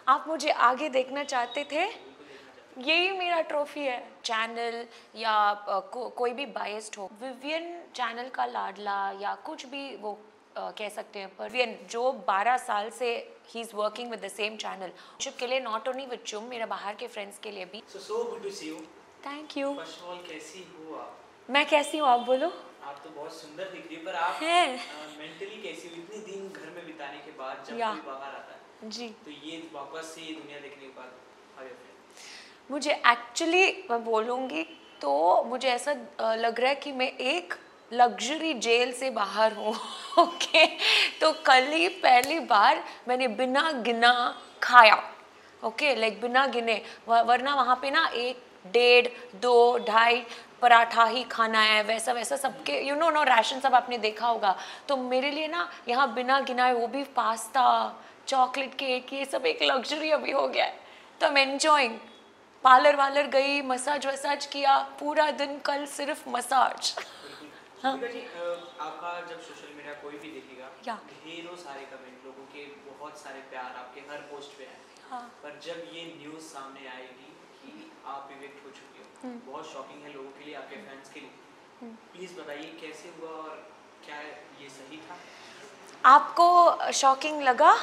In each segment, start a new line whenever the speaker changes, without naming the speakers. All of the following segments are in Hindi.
आप मुझे आगे देखना चाहते थे, यही मेरा ट्रॉफी है। चैनल या कोई भी बायस्ड हो, विवियन चैनल का लाडला या कुछ भी वो कह सकते हैं, पर विवियन जो 12 साल से he is working with the same channel के लिए, नॉट ओनली विद चुम, मेरा बाहर के फ्रेंड्स के लिए भी।
So good to see you.
Thank you.
First of all कैसी हो आप?
मैं कैसी हूँ, आप बोलो।
आप तो बहुत सुंदर दिख रही है, पर आप
हैं
मेंटली कैसी हो? इतने दिन घर में बिताने के बाद जब
या
कोई बाहर आता है
जी,
तो ये वापस से ये दुनिया देखने के बाद how you feel?
मुझे एक्चुअली, मैं बोलूँगी तो मुझे ऐसा लग रहा है कि मैं एक लग्जरी जेल से बाहर हूँ। ओके, तो कल ही पहली बार मैंने बिना गिना खाया। ओके, लाइक बिना गिने, वरना वहाँ पे ना 1, 1.5, 2, 2.5 पराठा ही खाना है, वैसा वैसा सबके यू नो राशन सब आपने देखा होगा। तो मेरे लिए ना यहाँ बिना गिनाए, वो भी पास्ता, चॉकलेट केक, ये सब एक लग्जरी अभी हो गया है। तो आई एम एंजॉइंग। पार्लर वालर गई, मसाज वसाज किया, पूरा दिन कल सिर्फ मसाज। हाँ।
दीपिका जी, आपका जब सोशल मीडिया कोई भी देखेगा,
या।
ढेरों सारे कमेंट, लोगों के बहुत सारे प्यार आपके हर पोस्ट पे है।
हाँ।
पर जब ये न्यूज़ सामने आएगी कि आप इविक्ट हो चुके हो, बहुत शॉकिंग है लोगों के लिए, आपके फैंस के लिए। प्लीज़ बताइए कैसे हुआ और क्या ये सही था?
आपको शॉकिंग लगा?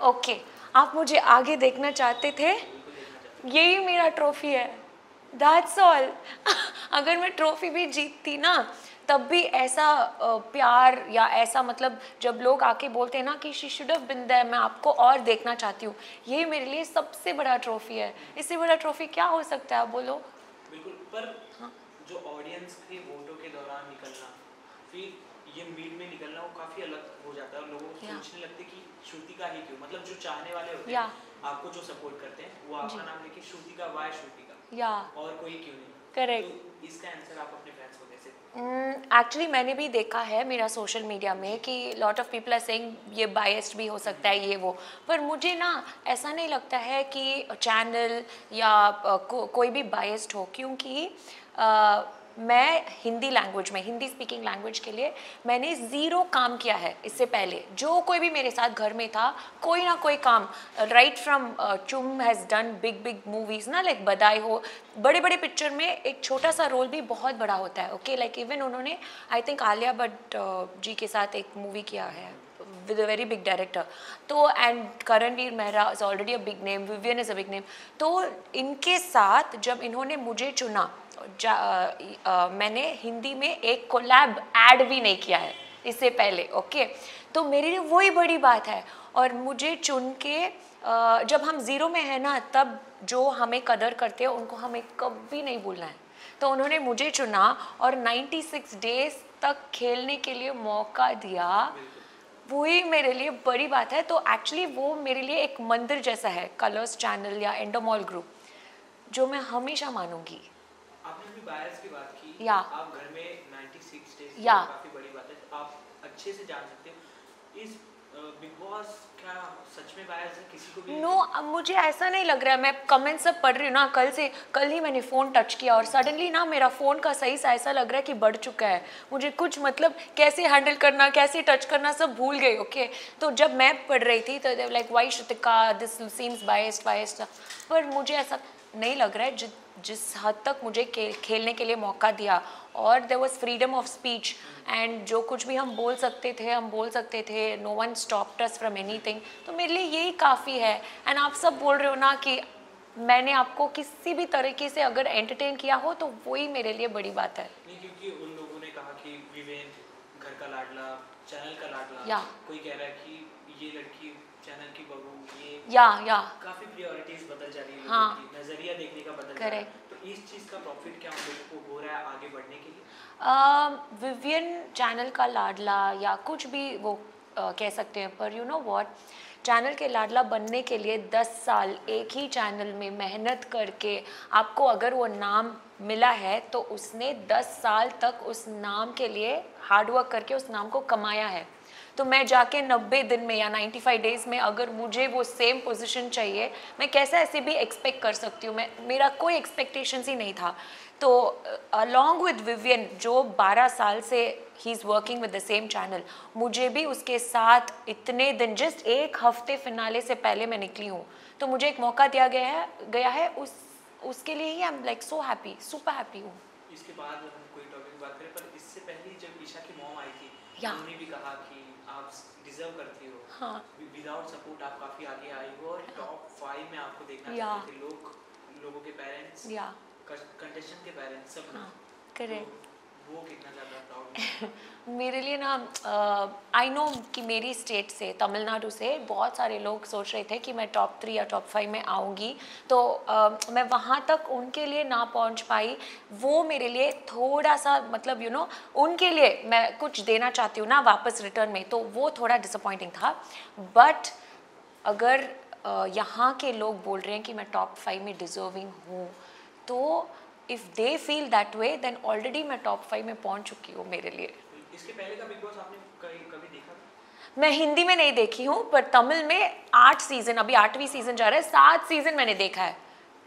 ओके, आप मुझे आगे देखना चाहते थे,
बिल्कुल देखना चाहते हैं।
यही मेरा ट्रॉफी है, दैट्स ऑल। अगर मैं ट्रॉफी भी जीतती ना, तब भी ऐसा प्यार या ऐसा, मतलब जब लोग आके बोलते हैं ना कि she should have been there, मैं आपको और देखना चाहती हूँ, यही मेरे लिए सबसे बड़ा ट्रॉफी है। इससे बड़ा ट्रॉफी क्या हो सकता है, आप बोलो।
बिल्कुल, पर जो ऑडियंस के वोटों के दौरान निकलना, फिर ये मीड में निकलना, वो काफ़ी अलग हो जाता है और लोग
या।
सोचने लगते कि श्रुतिका ही क्यों, मतलब जो चाहने वाले होते
या।
हैं, आपको जो सपोर्ट करते हैं, वो आपका
जी।
नाम लेके श्रुतिका, वाई श्रुतिका,
या,
और कोई क्यों नहीं।
करेक्ट।
तो इसका आंसर आप अपने फैंस को कैसे?
एक्चुअली मैंने भी देखा है मेरा सोशल मीडिया में कि lot of people are saying ये बायस्ड भी हो सकता है, ये वो, पर मुझे ना ऐसा नहीं लगता है कि चैनल या कोई भी बायस्ड हो, क्योंकि मैं हिंदी लैंग्वेज में, हिंदी स्पीकिंग लैंग्वेज के लिए मैंने ज़ीरो काम किया है इससे पहले। जो कोई भी मेरे साथ घर में था, कोई ना कोई काम, राइट फ्रॉम चुम has done big big movies ना, लाइक बधाई हो, बड़े बड़े पिक्चर में एक छोटा सा रोल भी बहुत बड़ा होता है। ओके, लाइक इवन उन्होंने आई थिंक आलिया भट्ट जी के साथ एक मूवी किया है with a very big director, तो and Karanveer Mehra is already a big name, Vivian is a big name. तो इनके साथ जब इन्होंने मुझे चुना, मैंने हिंदी में एक कोलैब ऐड भी नहीं किया है इससे पहले। ओके, तो मेरे लिए वही बड़ी बात है। और मुझे चुन के जब हम ज़ीरो में है ना, तब जो हमें कदर करते हैं उनको हमें कभी नहीं भूलना है। तो उन्होंने मुझे चुना और 96 डेज तक खेलने के लिए मौका दिया, वही मेरे लिए बड़ी बात है। तो एक्चुअली वो मेरे लिए एक मंदिर जैसा है, कलर्स चैनल या एंडोमॉल ग्रुप, जो मैं हमेशा मानूंगी।
आपने भी बायस की बात की,
या।
आप घर में 96 डेज,
या।
काफ़ी बड़ी बात है, आप अच्छे से जान सकते हो इस बिग बॉस क्या सच में बायस है किसी को भी?
नो, अब मुझे ऐसा नहीं लग रहा है। मैं कमेंट सब पढ़ रही हूँ ना, कल ही मैंने फ़ोन टच किया और सडनली ना मेरा फ़ोन का साइज ऐसा लग रहा है कि बढ़ चुका है। मुझे कुछ, मतलब कैसे हैंडल करना, कैसे टच करना, सब भूल गई। ओके, तो जब मैं पढ़ रही थी तो like why Shrutika, this seems biased, पर मुझे ऐसा नहीं लग रहा है। जिस हद तक मुझे खेलने के लिए मौका दिया, और there was freedom of speech, and जो कुछ भी हम बोल सकते थे, no one stopped us from anything. तो मेरे लिए यही काफ़ी है। एंड आप सब बोल रहे हो ना कि मैंने आपको किसी भी तरीके से अगर एंटरटेन किया हो, तो वही मेरे लिए बड़ी बात है।
नहीं, क्योंकि उन लोगों ने कहा कि विवेन घर का लाडला, चैनल का लाडला,
या।
कोई कह रहा है कि ये लड़की चैनल की बहू, ये
या
काफ़ी प्रायोरिटीज बदल जा रही है,
हाँ।
लोगों की नज़रिया देखने का बदल जा रहा है।
करेक्ट।
तो इस चीज़ का प्रॉफिट क्या उन लोगों को हो रहा है आगे बढ़ने के लिए?
विवियन चैनल का लाडला या कुछ भी वो कह सकते हैं, पर यू नो व्हाट, चैनल के लाडला बनने के लिए 10 साल एक ही चैनल में मेहनत करके आपको अगर वो नाम मिला है, तो उसने 10 साल तक उस नाम के लिए हार्डवर्क करके उस नाम को कमाया है। तो मैं जाके 90 दिन में या 95 डेज़ में अगर मुझे वो सेम पोजीशन चाहिए, मैं कैसे ऐसे भी एक्सपेक्ट कर सकती हूँ। मेरा कोई एक्सपेक्टेशंस ही नहीं था। तो अलॉन्ग विद विवियन जो 12 साल से he is working with the same channel, मुझे भी उसके साथ इतने दिन, जस्ट एक हफ्ते फिनाले से पहले मैं निकली हूँ, तो मुझे एक मौका दिया गया है उसके लिए ही I am like so happy, super happy हूँ।
इसके बाद हम कोई टॉपिक बात करें, पर इससे पहले जब ईशा की मॉम आई थी,
या
उन्होंने भी कहा कि आप डिजर्व करती हो,
हाँ
विदाउट सपोर्ट आप काफ़ी आगे आई हो और टॉप 5 में आपको देखना
या
चाहते थे लोगों के पेरेंट्स,
या
कंटेस्टेंट के पेरेंट्स, सब
हाँ
लोग।
करेक्ट।
तो वो कितना ज़्यादा प्राउड
मेरे लिए ना आई नो कि मेरी स्टेट से, तमिलनाडु से बहुत सारे लोग सोच रहे थे कि मैं टॉप 3 या टॉप 5 में आऊँगी, तो मैं वहाँ तक उनके लिए ना पहुँच पाई। वो मेरे लिए थोड़ा सा मतलब उनके लिए मैं कुछ देना चाहती हूँ ना वापस रिटर्न में, तो वो थोड़ा डिसअपॉइंटिंग था। बट अगर यहाँ के लोग बोल रहे हैं कि मैं टॉप 5 में डिजर्विंग हूँ, तो if they feel that way then already मैं टॉप 5 में पहुँच चुकी हूँ मेरे लिए।
इसके पहले का बिग बॉस आपने कभी देखा था?
मैं हिंदी में नहीं देखी हूँ, पर तमिल में 8 सीज़न, अभी 8वीं सीज़न जा रहा है, 7 सीज़न मैंने देखा है।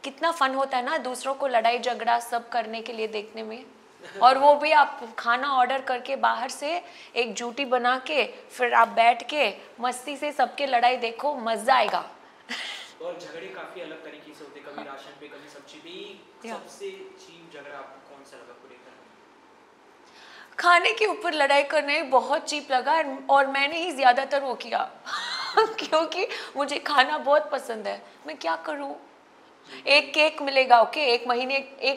कितना फन होता है ना दूसरों को लड़ाई झगड़ा सब करने के लिए देखने में। और वो भी आप खाना ऑर्डर करके बाहर से एक जूटी बना के फिर आप बैठ के मस्ती से सबके लड़ाई देखो, मज़ा आएगा।
और झगड़े काफ़ी अलग तरीके से होते, कभी राशन पे, कभी सब्जी पे। सबसे चीप झगड़ा आपको कौन सा लगा पूरे घर में?
खाने के ऊपर लड़ाई करने बहुत चीप लगा और मैंने ही ज़्यादातर वो किया क्योंकि मुझे खाना बहुत पसंद है। मैं क्या करूँ, एक केक मिलेगा, ओके, एक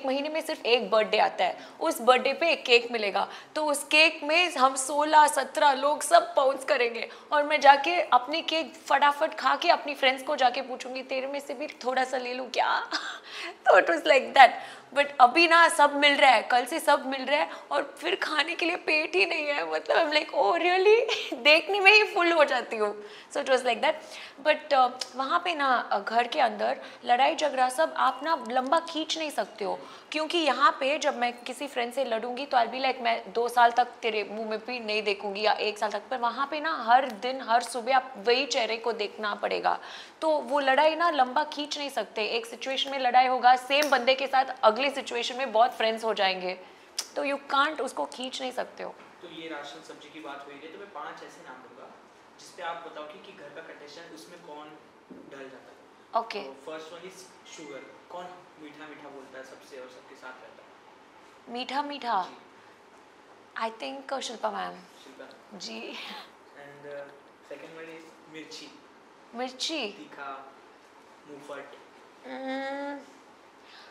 महीने में सिर्फ एक बर्थडे आता है, उस बर्थडे पे एक केक मिलेगा, तो उस केक में हम 16-17 लोग सब पाउंस करेंगे और मैं जाके अपनी केक फटाफट खा के अपनी फ्रेंड्स को जाके पूछूंगी तेरे में से भी थोड़ा सा ले लूँ क्या तो it was like that. But अभी ना सब मिल रहा है, कल से सब मिल रहा है और फिर खाने के लिए पेट ही नहीं है, मतलब आई एम लाइक ओ रियली देखने में ही फुल हो जाती हूँ। So it was like that. But वहाँ पे ना घर के अंदर लड़ाई झगड़ा सब आप ना लंबा खींच नहीं सकते हो, क्योंकि यहाँ पे जब मैं किसी फ्रेंड से लड़ूंगी तो आई बी लाइक मैं 2 साल तक तेरे मुंह में भी नहीं देखूंगी या 1 साल तक, पर वहाँ पे ना हर दिन हर सुबह आप वही चेहरे को देखना पड़ेगा, तो वो लड़ाई ना लंबा खींच नहीं सकते। एक सिचुएशन में लड़ाई होगा सेम बंदे के साथ, अगले सिचुएशन में बहुत फ्रेंड्स हो जाएंगे, तो यू कांट उसको खींच नहीं सकते हो।
तो ये राशन सब्जी की बात हुई है, तो मैं 5 ऐसे नाम दूंगा जिसपे आप बताओ कि घर का कंटेस्टेंट उसमें कौन ढल जाता है।
ओके
तो फर्स्ट वन इज शुगर, कौन मीठा मीठा बोलता है सबसे और सबके साथ रहता है?
मीठा मीठा, I think Shilpa ma'am
Shilpa
ji.
And second one is mirchi,
mirchi,
तीखा, मुंहफट।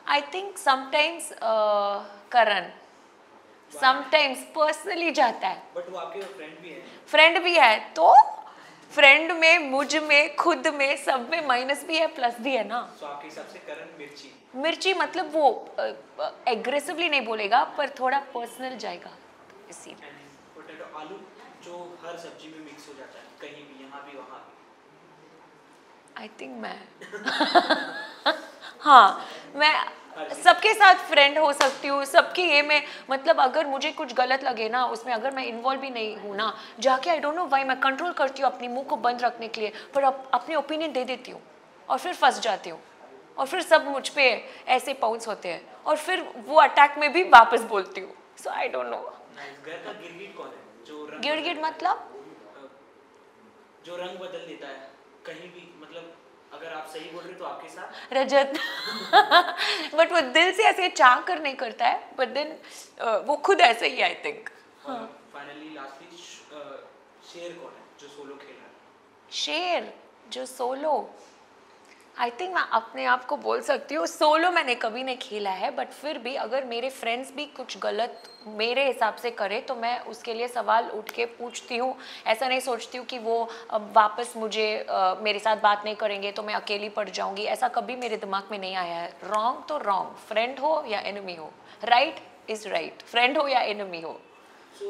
I think sometimes Karan, sometimes personally जाता है।
बट वो आपके फ्रेंड भी है।
फ्रेंड भी है, तो फ्रेंड में, मुझ में, खुद में, सब में माइनस भी है प्लस भी है ना।
तो आपके हिसाब से करण मिर्ची?
मिर्ची मतलब वो एग्रेसिवली नहीं बोलेगा पर थोड़ा पर्सनल जाएगा इसीलिए।
पोटैटो, आलू जो हर सब्जी में मिक्स हो जाता है, कहीं भी, यहाँ भी वहाँ भी।
आई थिंक मैं हाँ, मैं सबके साथ फ्रेंड हो सकती हूँ, सबके ये में मतलब अगर मुझे कुछ गलत लगे ना उसमें, अगर मैं इन्वॉल्व भी नहीं हूँ ना, जाके आई डोंट नो व्हाई मैं कंट्रोल करती हूँ अपनी मुंह को बंद रखने के लिए, पर अपनी ओपिनियन दे देती हूँ और फिर फंस जाती हूँ और फिर सब मुझ पे ऐसे पाउंस होते हैं और फिर वो अटैक में भी वापस बोलती हूँ। सो आई डोंट नो।
घर का गिरगिट कौन है जो रंग
गिरगिट मतलब
जो रंग बदल देता है कहीं भी, मतलब अगर आप सही बोल रहे तो आपके साथ
रजत बट वो दिल से ऐसे चाह कर नहीं करता है, बट देन वो खुद ऐसे ही आई थिंक।
फाइनली लास्टली शेर कौन है जो सोलो खेल रहा है?
शेर जो सोलो, आई थिंक मैं अपने आप को बोल सकती हूँ सोलो मैंने कभी नहीं खेला है, बट फिर भी अगर मेरे फ्रेंड्स भी कुछ गलत मेरे हिसाब से करे तो मैं उसके लिए सवाल उठ के पूछती हूँ। ऐसा नहीं सोचती हूँ कि वो वापस मुझे मेरे साथ बात नहीं करेंगे तो मैं अकेली पड़ जाऊँगी, ऐसा कभी मेरे दिमाग में नहीं आया है। रॉन्ग तो रॉन्ग, फ्रेंड हो या एनिमी हो, राइट इज़ राइट, फ्रेंड हो या एनिमी हो।
So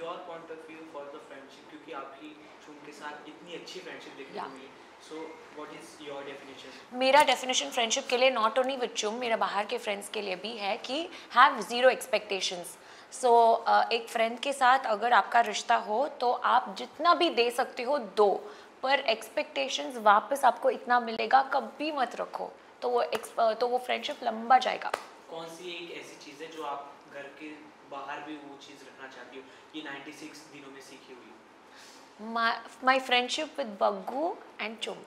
your point of view for the friendship, क्योंकि आपकी उनके साथ इतनी अच्छी फ्रेंडशिप देखने को मिली, so what is your definition?
मेरा डेफिनेशन फ्रेंडशिप के लिए नॉट ओनली विद चुम, मेरा बाहर के फ्रेंड्स के लिए भी है कि हैव ज़ीरो एक्सपेक्टेशंस। सो एक फ्रेंड के साथ अगर आपका रिश्ता हो तो आप जितना भी दे सकते हो दो, पर एक्सपेक्टेशंस वापस आपको इतना मिलेगा कभी मत रखो, तो वो फ्रेंडशिप लंबा जाएगा।
कौन सी एक ऐसी चीज़ है जो आप घर के बाहर भी वो चीज़ रखना चाहती हो, ये 96 दिनों में सीखी हुई?
My friendship with Baggu and Chum.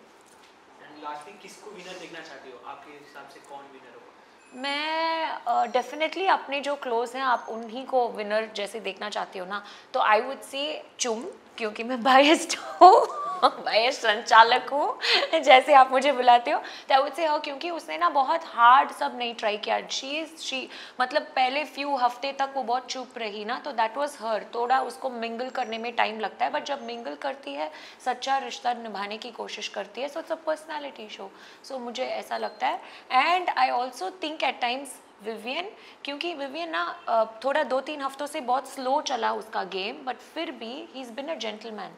And last में किसको विनर देखना चाहते हो? आपके हिसाब से कौन विनर होगा?
मैं डेफिनेटली अपने जो क्लोज हैं आप उन्हीं को विनर जैसे देखना चाहती हो ना, तो आई वुड से चुम, क्योंकि मैं बायस्ड हूँ बायस्ड संचालक हूँ जैसे आप मुझे बुलाते हो, तो आई वुड से हाँ, क्योंकि उसने ना बहुत हार्ड सब नहीं ट्राई किया। शी मतलब पहले फ्यू हफ्ते तक वो बहुत चुप रही ना, तो दैट वाज हर, थोड़ा उसको मिंगल करने में टाइम लगता है, बट जब मिंगल करती है सच्चा रिश्ता निभाने की कोशिश करती है, so it's a personality show. So मुझे ऐसा लगता है। And I also think at times Vivian, क्योंकि विवियन ना थोड़ा 2-3 हफ्तों से बहुत स्लो चला उसका गेम, बट फिर भी he is been a gentleman,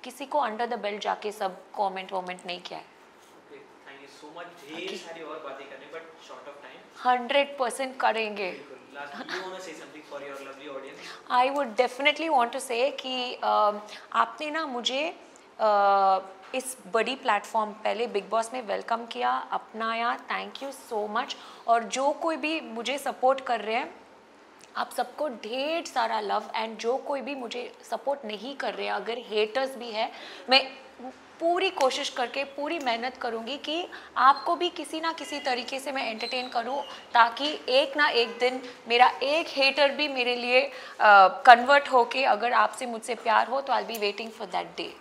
किसी को अंडर द बेल्ट जाके सब कमेंट वमेंट नहीं किया है।
Okay, thank you so much. ढेर सारी और बातें करने, बट शॉर्ट ऑफ टाइम।
100% करेंगे।
बिल्कुल। Last you want to say something for your lovely audience?
I would definitely want to say कि आपने ना मुझे इस बड़ी प्लेटफॉर्म पहले बिग बॉस में वेलकम किया, अपनाया, थैंक यू सो मच। और जो कोई भी मुझे सपोर्ट कर रहे हैं, आप सबको ढेर सारा लव। एंड जो कोई भी मुझे सपोर्ट नहीं कर रहे, अगर हेटर्स भी है, मैं पूरी कोशिश करके पूरी मेहनत करूँगी कि आपको भी किसी ना किसी तरीके से मैं एंटरटेन करूँ, ताकि एक ना एक दिन मेरा एक हेटर भी मेरे लिए कन्वर्ट होके अगर आपसे मुझसे प्यार हो, तो I will be waiting for that day.